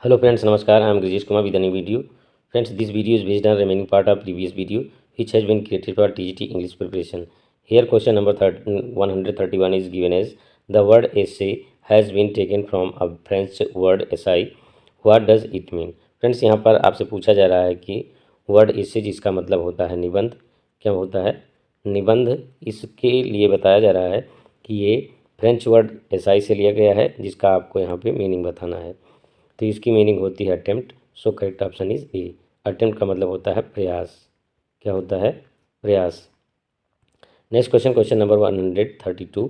Hello friends, Namaskar. I am Grijesh Kumar with a new video. Friends, this video is based on remaining part of previous video which has been created for TGT English preparation. Here question number 131 is given as the word essay has been taken from a French word essai. What does it mean? Friends, यहाँ पर आपसे पूछा जा रहा है कि word essay जिसका मतलब होता है निबंध, क्या होता है निबंध, इसके लिए बताया जा रहा है कि ये फ्रेंच वर्ड एसआई से लिया गया है जिसका आपको यहाँ पे मीनिंग बताना है। तो इसकी मीनिंग होती है attempt. So correct option is A. Attempt का मतलब होता है प्रयास। क्या होता है? प्रयास। Next question, question number 132।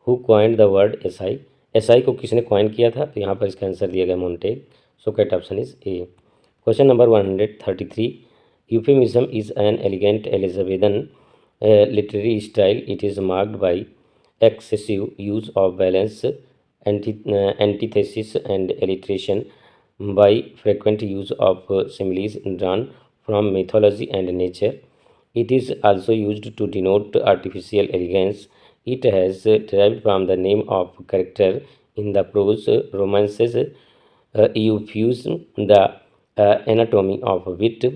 Who coined the word SI? SI को किसने क्वाइन किया था? तो यहाँ पर इसका आंसर दिया गया Montague. So correct option is A. Question number 133। Euphemism is an elegant Elizabethan literary style. It is marked by excessive use of balance, antithesis, and alliteration, by frequent use of similes drawn from mythology and nature. It is also used to denote artificial elegance. It has derived from the name of character in the prose romances. Euphuism, the anatomy of wit,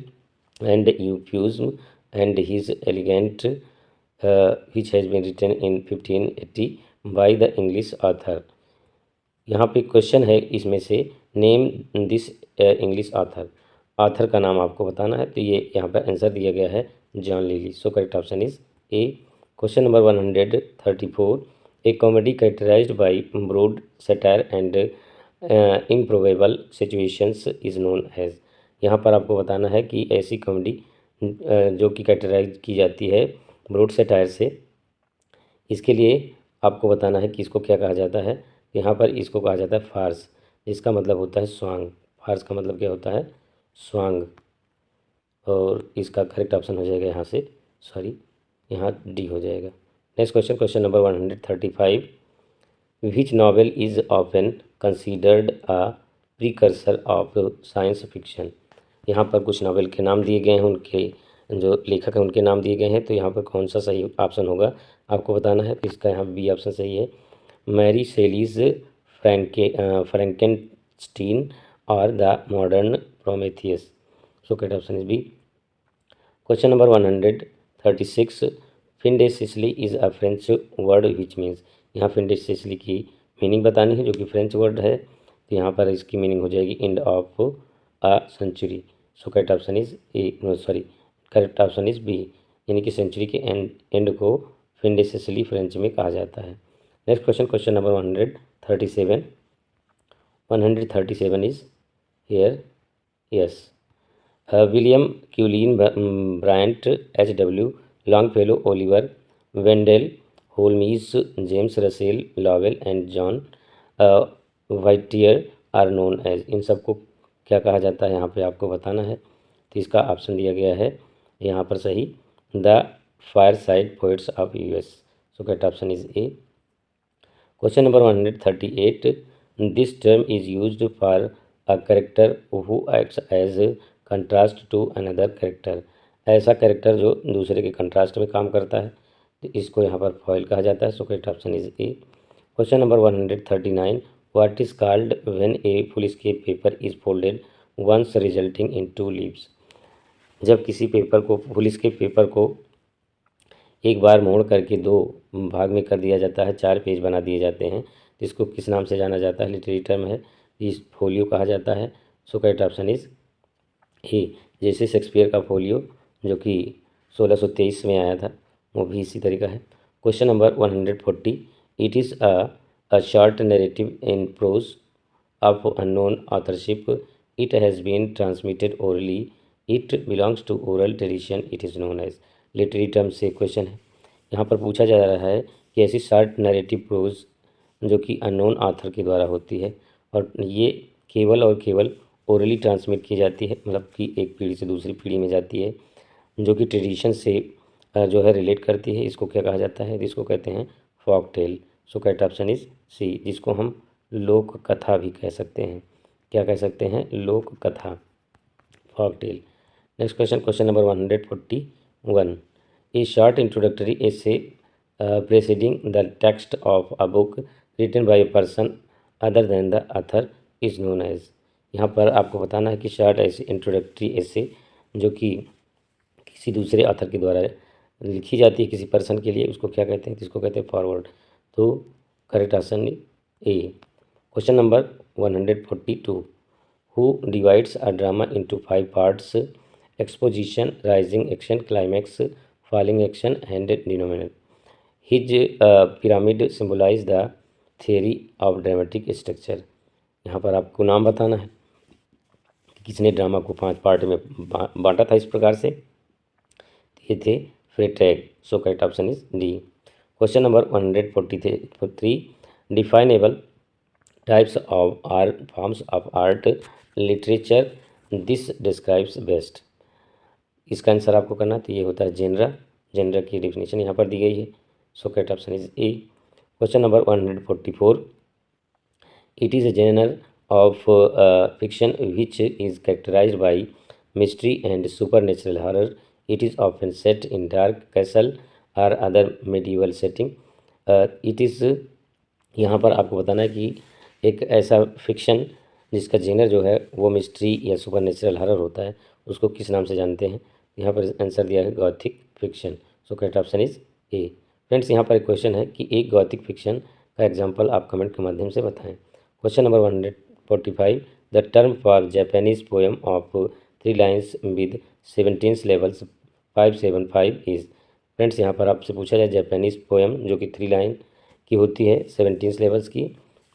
and Euphuism and his elegant, which has been written in 1580 by the English author. यहाँ पे question है इसमें से name this English author का नाम आपको बताना है। तो ये यहाँ पर आंसर दिया गया है John Lyly. So correct option is A. Question number 134। A comedy characterised by broad satire and improbable situations is known as. यहाँ पर आपको बताना है कि ऐसी कॉमेडी जो कि कैरेक्टराइज की जाती है ब्रॉड सटायर से, इसके लिए आपको बताना है कि इसको क्या कहा जाता है। यहाँ पर इसको कहा जाता है फार्स, जिसका मतलब होता है स्वांग। फार्स का मतलब क्या होता है? स्वांग। और इसका करेक्ट ऑप्शन हो जाएगा यहाँ से, सॉरी यहाँ डी हो जाएगा। Next question, question number 135। Which novel is often considered a precursor of science fiction? यहाँ पर कुछ नॉवेल के नाम दिए गए हैं, उनके जो लेखक हैं उनके नाम दिए गए हैं। तो यहाँ पर कौन सा सही ऑप्शन होगा आपको बताना है। तो इसका यहाँ बी ऑप्शन सही है, मैरी शेलीज फ्रैंकेनस्टीन और the modern Prometheus. So correct option is B. Question number 136। Fin de siecle is a French word which means? यहाँ फिंडेसिसली की मीनिंग बतानी है जो कि फ्रेंच वर्ड है। तो यहाँ पर इसकी मीनिंग हो जाएगी end of a century. So correct option is A, sorry correct option is B, यानी कि सेंचुरी के एंड को फिंडेसिसली फ्रेंच में कहा जाता है। Next question, question number 137। 137 is here, yes. William Cullen Bryant, H W. Longfellow, Oliver Wendell, Holmes, James Russell Lowell and John Whittier are known as. इन सबको क्या कहा जाता है यहाँ पे आपको बताना है। तो इसका ऑप्शन दिया गया है यहाँ पर सही, the fireside poets of US. So correct option is A. Question number 138। This term is used for a character who acts as contrast to another character. ऐसा कैरेक्टर जो दूसरे के कंट्रास्ट में काम करता है, तो इसको यहाँ पर फॉइल कहा जाता है। So correct option is A. Question number 139। What is called when a foolscap paper is folded once resulting in two leaves? जब किसी पेपर को, फुलस्केप पेपर को एक बार मोड़ करके दो भाग में कर दिया जाता है, 4 पेज बना दिए जाते हैं, जिसको किस नाम से जाना जाता है? लिटरेरी टर्म है, इस फोलियो कहा जाता है। सो करेक्ट ऑप्शन इज ए। जैसे शेक्सपियर का फोलियो जो कि 1623 में आया था, वो भी इसी तरीका है। Question number 140। It is a short narrative in prose of unknown authorship. It has been transmitted orally. It belongs to oral tradition. It is known as. Literary term से क्वेश्चन है। यहाँ पर पूछा जा रहा है कि ऐसी शॉर्ट नरेटिव प्रोज जो कि अननोन ऑथर के द्वारा होती है और ये केवल और केवल ओरली ट्रांसमिट की जाती है, मतलब कि एक पीढ़ी से दूसरी पीढ़ी में जाती है, जो कि ट्रेडिशन से जो है रिलेट करती है, इसको क्या कहा जाता है? इसको कहते हैं folk tale. So correct option is C, जिसको हम लोक कथा भी कह सकते हैं। क्या कह सकते हैं? लोक कथा, folk tale. Next question, question number 141। A short introductory essay preceding the text of a book written by a person other than the author is known as। यहाँ पर आपको बताना है कि शॉर्ट ऐसे इंट्रोडक्टरी ऐसे जो कि किसी दूसरे ऑथर के द्वारा लिखी जाती है किसी पर्सन के लिए, उसको क्या कहते हैं, जिसको कहते हैं फॉरवर्ड। तो correct option A. Question number 142, who divides a drama into 5 parts, exposition, rising action, climax, falling action and denominator. His pyramid symbolize the theory of dramatic structure. यहाँ पर आपको नाम बताना है कि किसने ड्रामा को 5 पार्ट में बांटा था इस प्रकार से। ये थे फ्रेटैग। So correct option is D. Question number 143, definable types of art, forms of art, literature, this describes best. इसका आंसर आपको करना तो ये होता है जेनरा। जेनरा की डेफिनेशन यहाँ पर दी गई है। So correct option is A. Question number 144, it is a genre of fiction which is characterized by mystery and supernatural horror. It is often set in dark castle or other medieval setting. It is यहाँ पर आपको बताना है कि एक ऐसा fiction जिसका Jenner जो है वो मिस्ट्री या सुपरनेचुरल हॉरर होता है, उसको किस नाम से जानते हैं। यहाँ पर आंसर दिया है Gothic fiction. So correct option is A. Friends, यहाँ पर एक क्वेश्चन है कि एक गॉथिक फिक्शन का एग्जाम्पल आप कमेंट के माध्यम से बताएं। Question number 145, the term for Japanese poem of 3 lines with 17 levels 575 is. Friends, यहाँ पर आपसे पूछा जाए जापानीज पोएम जो कि 3 लाइन की होती है 17 लेवल्स की,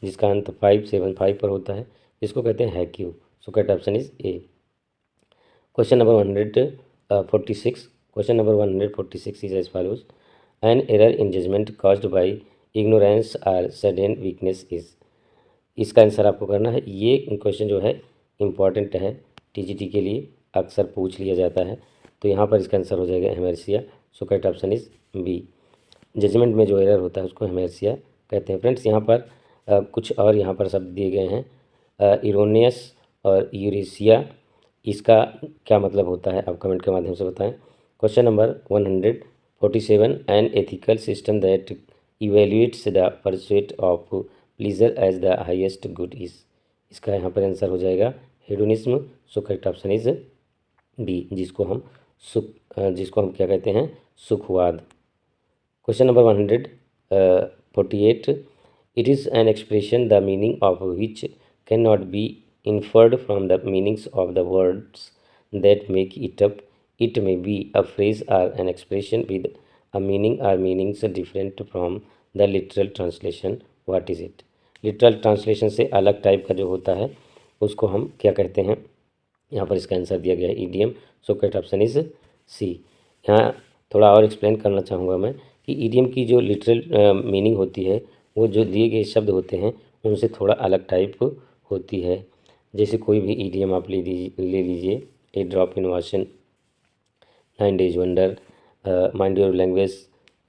जिसका अंत 575 पर होता है, जिसको कहते हैं हैक्यू। So correct option is A. Question number 146, question number 146 is as follows, an error in judgment caused by ignorance or sudden weakness is. इसका आंसर आपको करना है। ये क्वेश्चन जो है इम्पॉर्टेंट है, टीजीटी के लिए अक्सर पूछ लिया जाता है। तो यहाँ पर इसका आंसर हो जाएगा hamartia. So correct option is B. Judgment में जो एरर होता है उसको हेमेरसिया कहते हैं। फ्रेंड्स, यहाँ पर कुछ और यहाँ पर शब्द दिए गए हैं, इरोनियस और यूरेसिया। इसका क्या मतलब होता है आप कमेंट के माध्यम से बताएं। Question number 147, an ethical system that evaluates the pursuit of pleasure as the highest good is. इसका यहाँ पर आंसर हो जाएगा hedonism. So correct option is B, जिसको हम क्या कहते हैं, सुखवाद। Question number 148, it is an expression the meaning of which can not be inferred from the meanings of the words that make it up. It may be a phrase or an expression with a meaning or meanings different from the literal translation. What is it? Literal translation से अलग type का जो होता है उसको हम क्या कहते हैं। यहाँ पर इसका आंसर दिया गया है EDM. So correct option is C. यहाँ थोड़ा और एक्सप्लेन करना चाहूँगा मैं कि ईडीएम की जो लिटरल मीनिंग होती है वो जो दिए गए शब्द होते हैं उनसे थोड़ा अलग टाइप होती है। जैसे कोई भी ईडीएम आप ले लीजिए, a drop in ocean, 9 days wonder, mind your language.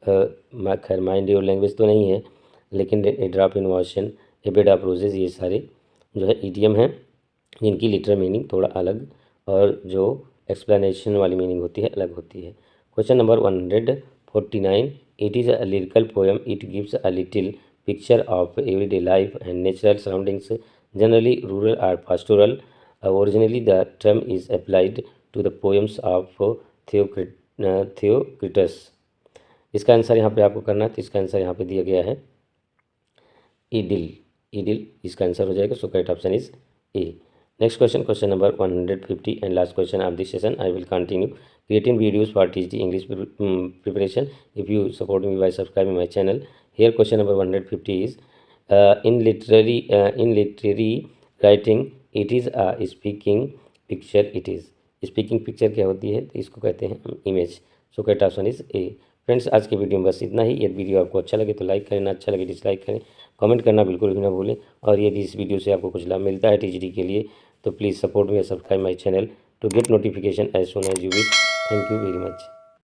खैर माइंड योर लैंग्वेज तो नहीं है, लेकिन a drop in ocean, a bed of roses, ये सारे जो है ईडीएम हैं जिनकी लिटरल मीनिंग थोड़ा अलग और जो एक्सप्लेनेशन वाली मीनिंग होती है अलग होती है। Question number 149, it is a lyrical poem, it gives a little picture of everyday life and natural surroundings, generally rural or pastoral. Originally, the term is applied to the poems of Theocritus. इसका answer यहाँ पे आपको करना है, तो इसका answer यहाँ पे दिया गया है ईडिल। ईडिल इसका आंसर हो जाएगा। सो correct option is A. Next question, question number 150 and last question of this session. I will continue creating videos for TGT English preparation if you support me bye subscribing my channel. Here question number 150 is, in literary writing it is a speaking picture. it is speaking picture क्या होती है, तो इसको कहते हैं image. So correct option is A. Friends, आज के video में बस इतना ही। यदि वीडियो आपको अच्छा लगे तो लाइक करें, ना अच्छा लगे डिसलाइक करें, कमेंट करना बिल्कुल भी ना भूलें। और यदि इस वीडियो से आपको कुछ लाभ मिलता है टीजीटी के लिए तो please support me, subscribe my channel to get notification as soon as you wish. Thank you very much.